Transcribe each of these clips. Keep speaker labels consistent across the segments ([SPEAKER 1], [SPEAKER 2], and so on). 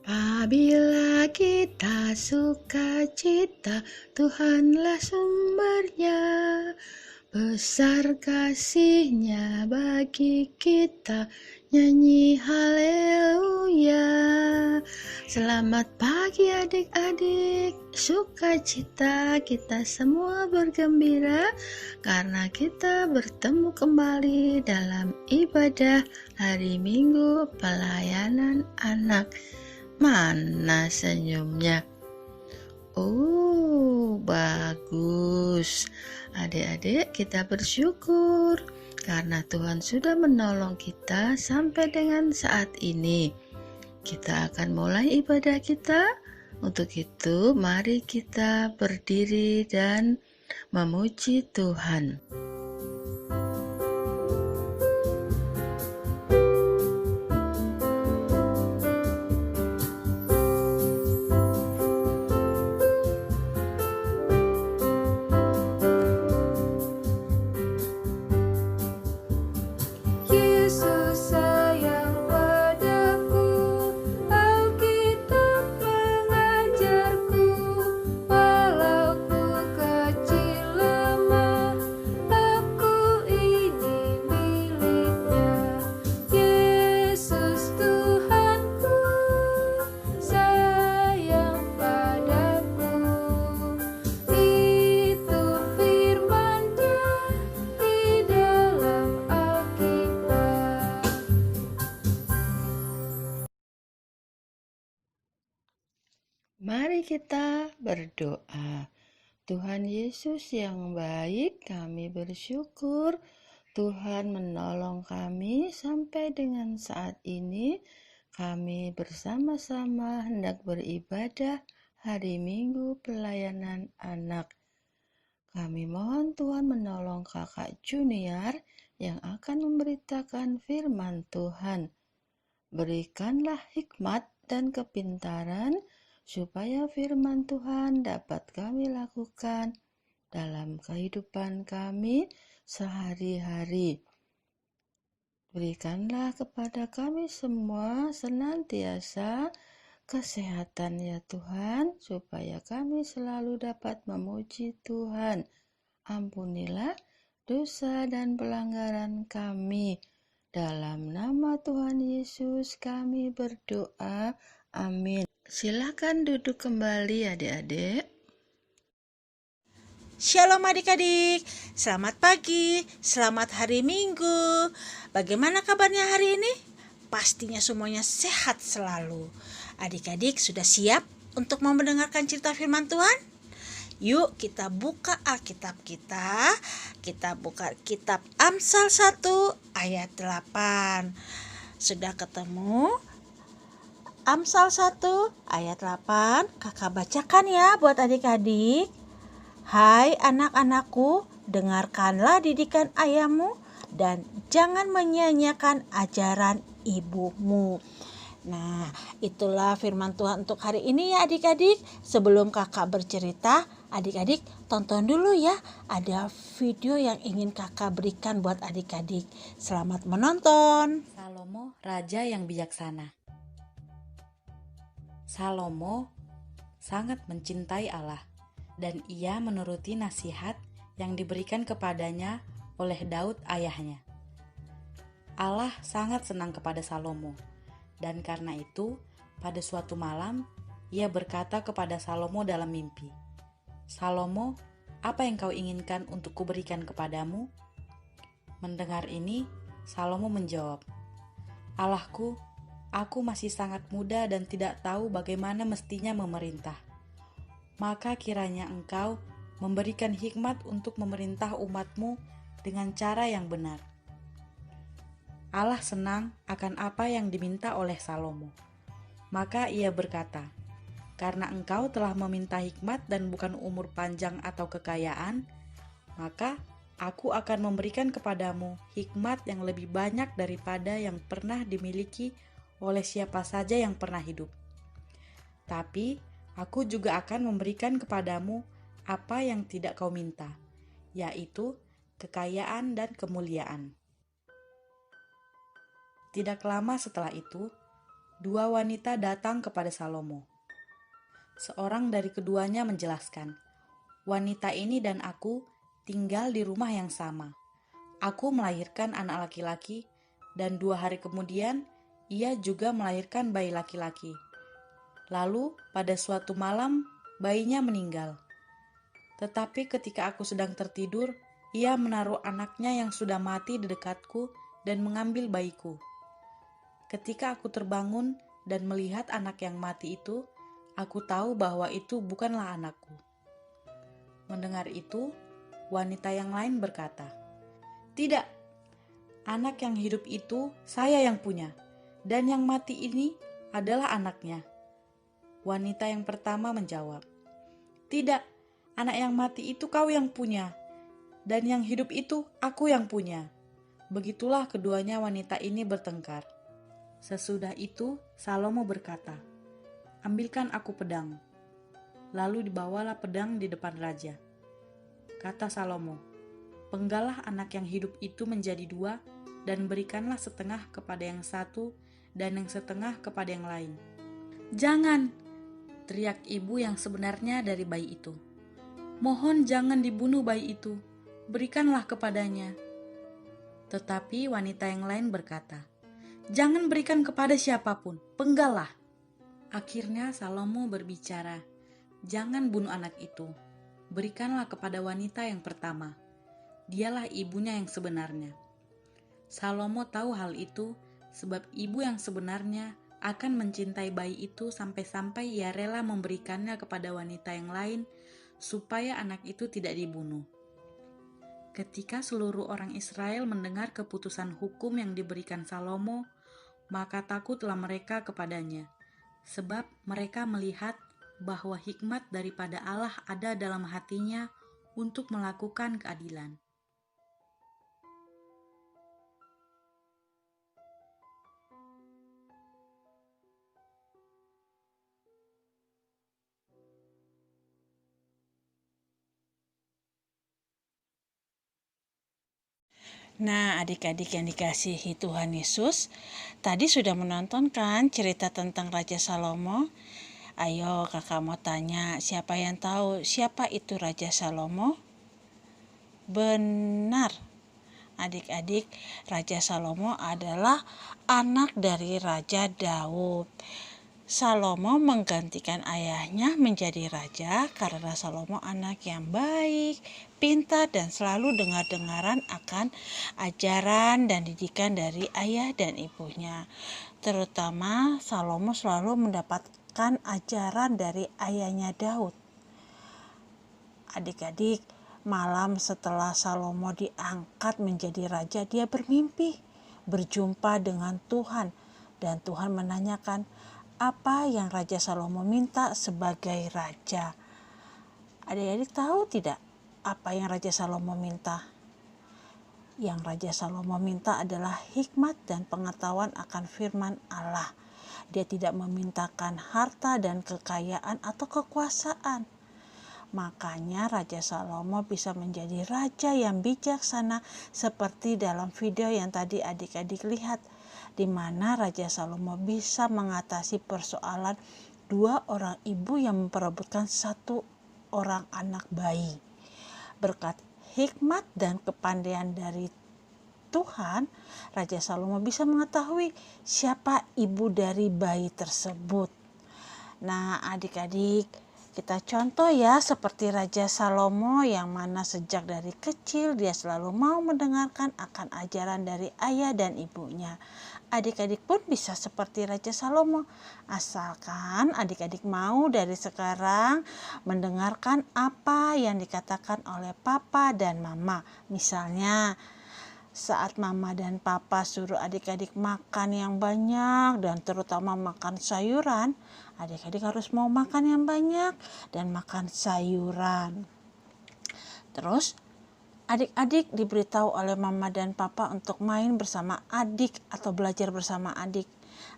[SPEAKER 1] Apabila kita sukacita, Tuhanlah sumbernya. Besar kasih-Nya bagi kita, nyanyi haleluya. Selamat pagi adik-adik, sukacita kita semua bergembira karena kita bertemu kembali dalam ibadah hari Minggu pelayanan anak. Mana senyumnya? Oh, bagus. Adik-adik, kita bersyukur karena Tuhan sudah menolong kita sampai dengan saat ini. Kita akan mulai ibadah kita. Untuk itu, mari kita berdiri dan memuji Tuhan. Mari kita berdoa. Tuhan Yesus yang baik, kami bersyukur Tuhan menolong kami sampai dengan saat ini. Kami bersama-sama hendak beribadah hari Minggu pelayanan anak. Kami mohon Tuhan menolong kakak Junior yang akan memberitakan firman Tuhan. Berikanlah hikmat dan kepintaran supaya firman Tuhan dapat kami lakukan dalam kehidupan kami sehari-hari. Berikanlah kepada kami semua senantiasa kesehatan ya Tuhan, supaya kami selalu dapat memuji Tuhan. Ampunilah dosa dan pelanggaran kami. Dalam nama Tuhan Yesus kami berdoa. Amin. Silakan duduk kembali adik-adik.
[SPEAKER 2] Shalom adik-adik, selamat pagi, selamat hari Minggu. Bagaimana kabarnya hari ini? Pastinya semuanya sehat selalu. Adik-adik sudah siap untuk mau mendengarkan cerita firman Tuhan? Yuk kita buka Alkitab kita. Kita buka kitab Amsal 1 ayat 8. Sudah ketemu? Amsal 1 ayat 8. Kakak bacakan ya buat adik-adik. Hai anak-anakku, dengarkanlah didikan ayahmu dan jangan menyia-nyiakan ajaran ibumu. Nah, itulah firman Tuhan untuk hari ini ya adik-adik. Sebelum kakak bercerita, adik-adik tonton dulu ya. Ada video yang ingin kakak berikan buat adik-adik. Selamat menonton.
[SPEAKER 3] Salomo, raja yang bijaksana. Salomo sangat mencintai Allah, dan ia menuruti nasihat yang diberikan kepadanya oleh Daud ayahnya. Allah sangat senang kepada Salomo, dan karena itu pada suatu malam ia berkata kepada Salomo dalam mimpi, "Salomo, apa yang kau inginkan untuk kuberikan kepadamu?" Mendengar ini, Salomo menjawab, "Allahku, aku masih sangat muda dan tidak tahu bagaimana mestinya memerintah. Maka kiranya engkau memberikan hikmat untuk memerintah umatmu dengan cara yang benar." Allah senang akan apa yang diminta oleh Salomo. Maka ia berkata, "Karena engkau telah meminta hikmat dan bukan umur panjang atau kekayaan, maka aku akan memberikan kepadamu hikmat yang lebih banyak daripada yang pernah dimiliki oleh siapa saja yang pernah hidup. Tapi aku juga akan memberikan kepadamu apa yang tidak kau minta, yaitu kekayaan dan kemuliaan." Tidak lama setelah itu, dua wanita datang kepada Salomo. Seorang dari keduanya menjelaskan, "Wanita ini dan aku tinggal di rumah yang sama. Aku melahirkan anak laki-laki, dan 2 hari kemudian ia juga melahirkan bayi laki-laki. Lalu pada suatu malam bayinya meninggal. Tetapi ketika aku sedang tertidur, ia menaruh anaknya yang sudah mati di dekatku dan mengambil bayiku. Ketika aku terbangun dan melihat anak yang mati itu, aku tahu bahwa itu bukanlah anakku." Mendengar itu, wanita yang lain berkata, "Tidak, anak yang hidup itu saya yang punya, dan yang mati ini adalah anaknya." Wanita yang pertama menjawab, "Tidak, anak yang mati itu kau yang punya, dan yang hidup itu aku yang punya." Begitulah keduanya wanita ini bertengkar. Sesudah itu Salomo berkata, "Ambilkan aku pedang." Lalu dibawalah pedang di depan raja. Kata Salomo, "Penggalah anak yang hidup itu menjadi 2, dan berikanlah setengah kepada yang satu dan yang setengah kepada yang lain." "Jangan!" teriak ibu yang sebenarnya dari bayi itu. "Mohon jangan dibunuh bayi itu, berikanlah kepadanya." Tetapi wanita yang lain berkata, "Jangan berikan kepada siapapun, penggallah." Akhirnya Salomo berbicara, "Jangan bunuh anak itu, berikanlah kepada wanita yang pertama. Dialah ibunya yang sebenarnya." Salomo tahu hal itu, sebab ibu yang sebenarnya akan mencintai bayi itu sampai-sampai ia rela memberikannya kepada wanita yang lain, supaya anak itu tidak dibunuh. Ketika seluruh orang Israel mendengar keputusan hukum yang diberikan Salomo, maka takutlah mereka kepadanya, sebab mereka melihat bahwa hikmat daripada Allah ada dalam hatinya untuk melakukan keadilan.
[SPEAKER 2] Nah, adik-adik yang dikasihi Tuhan Yesus, tadi sudah menonton kan cerita tentang Raja Salomo? Ayo kakak mau tanya, siapa yang tahu siapa itu Raja Salomo? Benar, adik-adik, Raja Salomo adalah anak dari Raja Daud. Salomo menggantikan ayahnya menjadi raja karena Salomo anak yang baik, pintar, dan selalu dengar-dengaran akan ajaran dan didikan dari ayah dan ibunya. Terutama Salomo selalu mendapatkan ajaran dari ayahnya Daud. Adik-adik, malam setelah Salomo diangkat menjadi raja, dia bermimpi berjumpa dengan Tuhan, dan Tuhan menanyakan apa yang Raja Salomo minta sebagai raja. Adik-adik tahu tidak apa yang Raja Salomo minta? Yang Raja Salomo minta adalah hikmat dan pengetahuan akan firman Allah. Dia tidak memintakan harta dan kekayaan atau kekuasaan. Makanya Raja Salomo bisa menjadi raja yang bijaksana seperti dalam video yang tadi adik-adik lihat, di mana Raja Salomo bisa mengatasi persoalan 2 orang ibu yang memperebutkan 1 orang anak bayi. Berkat hikmat dan kepandaian dari Tuhan, Raja Salomo bisa mengetahui siapa ibu dari bayi tersebut. Nah, adik-adik, kita contoh ya seperti Raja Salomo yang mana sejak dari kecil dia selalu mau mendengarkan akan ajaran dari ayah dan ibunya. Adik-adik pun bisa seperti Raja Salomo, asalkan adik-adik mau dari sekarang mendengarkan apa yang dikatakan oleh papa dan mama. Misalnya, saat mama dan papa suruh adik-adik makan yang banyak dan terutama makan sayuran, adik-adik harus mau makan yang banyak dan makan sayuran. Terus adik-adik diberitahu oleh mama dan papa untuk main bersama adik atau belajar bersama adik.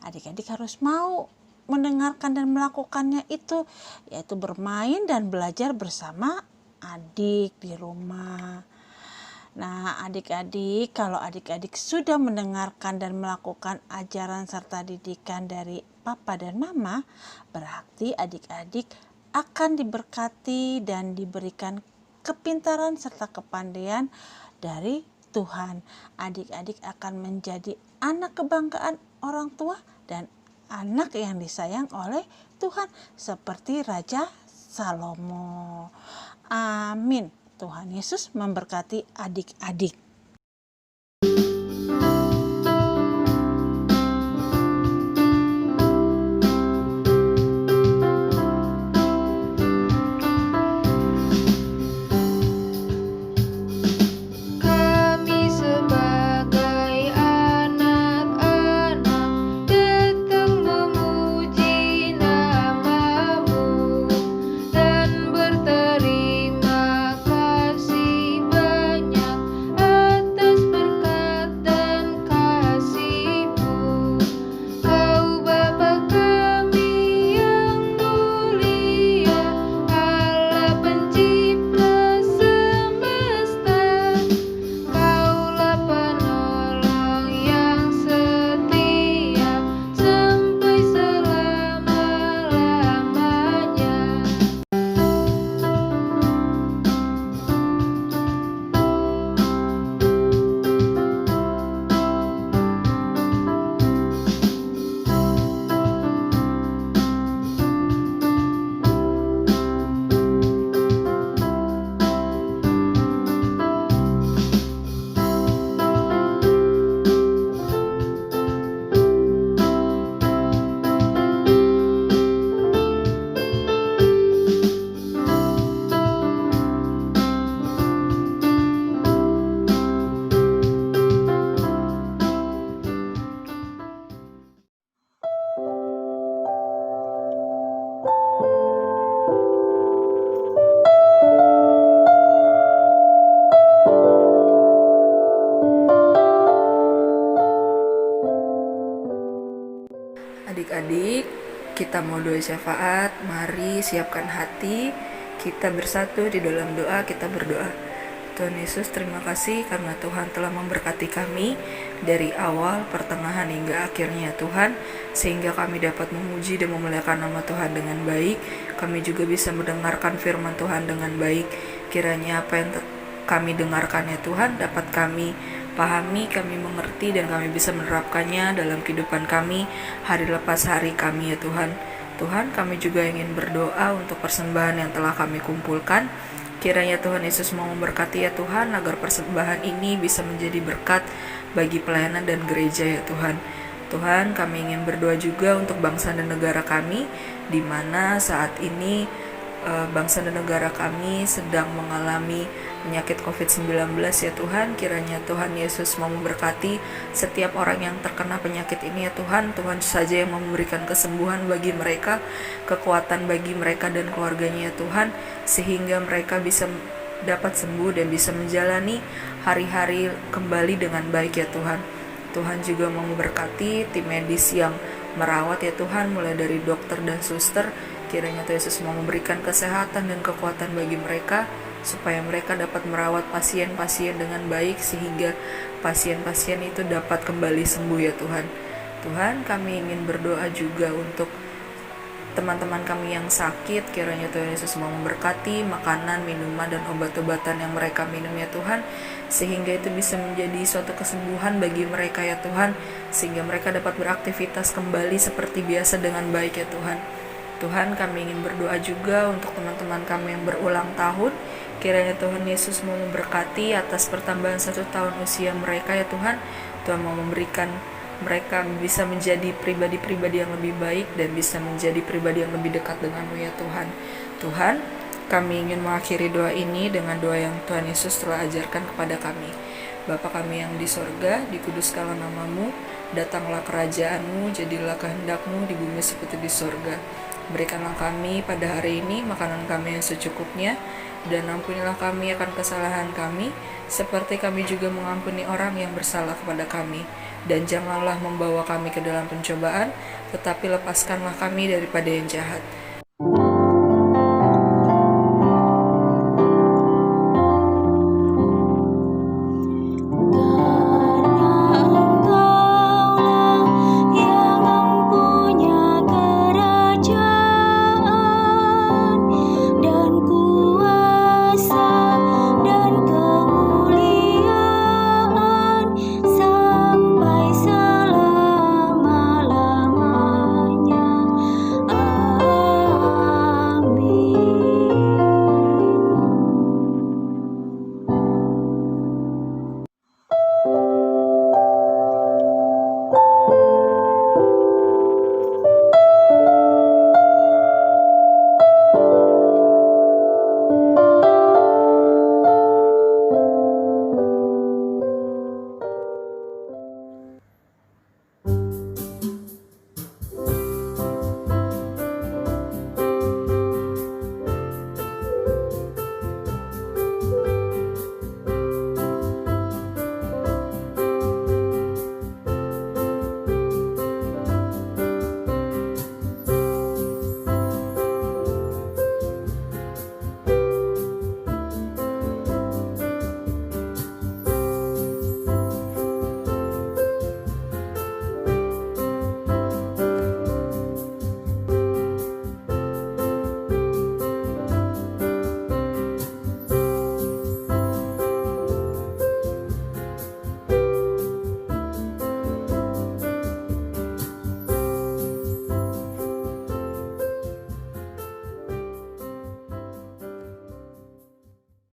[SPEAKER 2] Adik-adik harus mau mendengarkan dan melakukannya itu, yaitu bermain dan belajar bersama adik di rumah. Nah, adik-adik, kalau adik-adik sudah mendengarkan dan melakukan ajaran serta didikan dari papa dan mama, berarti adik-adik akan diberkati dan diberikan kepintaran serta kepandaian dari Tuhan. Adik-adik akan menjadi anak kebanggaan orang tua dan anak yang disayang oleh Tuhan seperti Raja Salomo. Amin. Tuhan Yesus memberkati adik-adik.
[SPEAKER 4] Adik-adik, kita mau doa syafaat. Mari siapkan hati, kita bersatu di dalam doa. Kita berdoa. Tuhan Yesus, terima kasih karena Tuhan telah memberkati kami dari awal, pertengahan hingga akhirnya Tuhan, sehingga kami dapat memuji dan memuliakan nama Tuhan dengan baik. Kami juga bisa mendengarkan firman Tuhan dengan baik. Kiranya apa yang kami dengarkan ya Tuhan dapat kami pahami, kami mengerti, dan kami bisa menerapkannya dalam kehidupan kami hari lepas hari kami ya Tuhan. Tuhan, kami juga ingin berdoa untuk persembahan yang telah kami kumpulkan. Kiranya Tuhan Yesus mau memberkati ya Tuhan, agar persembahan ini bisa menjadi berkat bagi pelayanan dan gereja ya Tuhan. Tuhan, kami ingin berdoa juga untuk bangsa dan negara kami, di mana saat ini bangsa dan negara kami sedang mengalami penyakit COVID-19 ya Tuhan. Kiranya Tuhan Yesus mau memberkati setiap orang yang terkena penyakit ini ya Tuhan. Tuhan saja yang memberikan kesembuhan bagi mereka, kekuatan bagi mereka dan keluarganya ya Tuhan, sehingga mereka bisa dapat sembuh dan bisa menjalani hari-hari kembali dengan baik ya Tuhan. Tuhan juga mau memberkati tim medis yang merawat ya Tuhan, mulai dari dokter dan suster. Kiranya Tuhan Yesus mau memberikan kesehatan dan kekuatan bagi mereka, supaya mereka dapat merawat pasien-pasien dengan baik, sehingga pasien-pasien itu dapat kembali sembuh ya Tuhan. Tuhan, kami ingin berdoa juga untuk teman-teman kami yang sakit. Kiranya Tuhan Yesus mau memberkati makanan, minuman, dan obat-obatan yang mereka minum ya Tuhan, sehingga itu bisa menjadi suatu kesembuhan bagi mereka ya Tuhan, sehingga mereka dapat beraktivitas kembali seperti biasa dengan baik ya Tuhan. Tuhan, kami ingin berdoa juga untuk teman-teman kami yang berulang tahun. Kiranya Tuhan Yesus mau memberkati atas pertambahan 1 tahun usia mereka ya Tuhan. Tuhan mau memberikan mereka bisa menjadi pribadi-pribadi yang lebih baik dan bisa menjadi pribadi yang lebih dekat denganmu ya Tuhan. Tuhan, kami ingin mengakhiri doa ini dengan doa yang Tuhan Yesus telah ajarkan kepada kami. Bapa kami yang di sorga, dikuduskanlah namamu, datanglah kerajaanmu, jadilah kehendakmu di bumi seperti di sorga. Berikanlah kami pada hari ini makanan kami yang secukupnya, dan ampunilah kami akan kesalahan kami, seperti kami juga mengampuni orang yang bersalah kepada kami. Dan janganlah membawa kami ke dalam pencobaan, tetapi lepaskanlah kami daripada yang jahat.